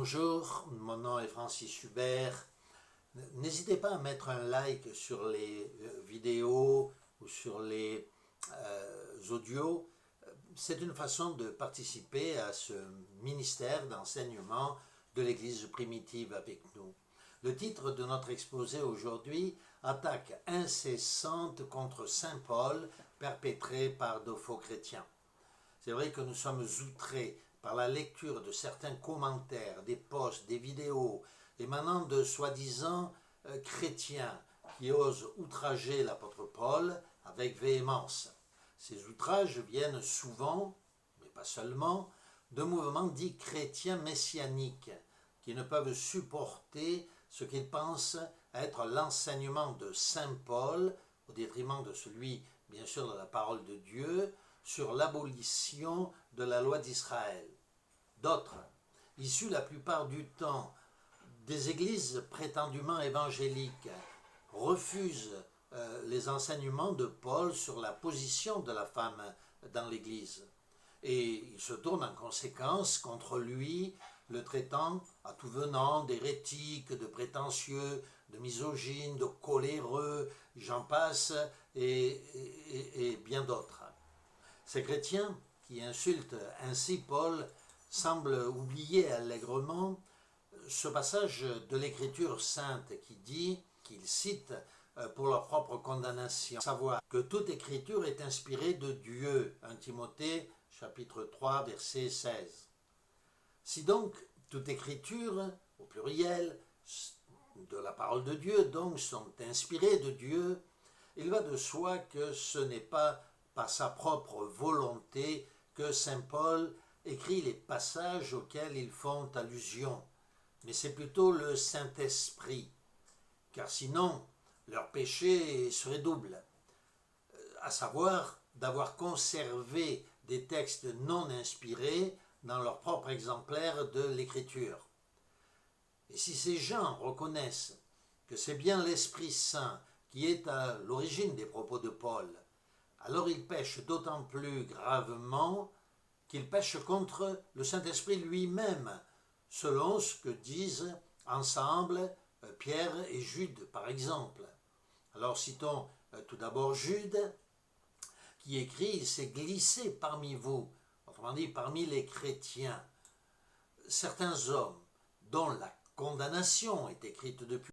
Bonjour, mon nom est Francis Hubert. N'hésitez pas à mettre un like sur les vidéos ou sur les audios. C'est une façon de participer à ce ministère d'enseignement de l'Église primitive avec nous. Le titre de notre exposé aujourd'hui, Attaque incessante contre Saint Paul perpétrée par de faux chrétiens. C'est vrai que nous sommes outrés par la lecture de certains commentaires, des posts, des vidéos émanant de soi-disant chrétiens qui osent outrager l'apôtre Paul avec véhémence. Ces outrages viennent souvent, mais pas seulement, de mouvements dits chrétiens messianiques qui ne peuvent supporter ce qu'ils pensent être l'enseignement de Saint Paul, au détriment de celui, bien sûr, de la parole de Dieu, sur l'abolition de la loi d'Israël. D'autres, issus la plupart du temps des églises prétendument évangéliques, refusent les enseignements de Paul sur la position de la femme dans l'église. Et ils se tournent en conséquence contre lui, le traitant à tout venant d'hérétique, de prétentieux, de misogyne, de coléreux, j'en passe, et bien d'autres. Ces chrétiens qui insultent ainsi Paul semblent oublier allègrement ce passage de l'Écriture sainte qui dit, qu'il cite pour leur propre condamnation, à savoir que toute Écriture est inspirée de Dieu, 1 Timothée chapitre 3 verset 16. Si donc toute Écriture, au pluriel, de la parole de Dieu, donc, sont inspirées de Dieu, il va de soi que ce n'est pas par sa propre volonté que saint Paul écrit les passages auxquels ils font allusion, mais c'est plutôt le Saint-Esprit, car sinon leur péché serait double, à savoir d'avoir conservé des textes non inspirés dans leur propre exemplaire de l'Écriture. Et si ces gens reconnaissent que c'est bien l'Esprit Saint qui est à l'origine des propos de Paul, alors ils pêchent d'autant plus gravement qu'ils pêchent contre le Saint-Esprit lui-même, selon ce que disent ensemble Pierre et Jude, par exemple. Alors citons tout d'abord Jude, qui écrit « Il s'est glissé parmi vous », autrement dit parmi les chrétiens, certains hommes dont la condamnation est écrite depuis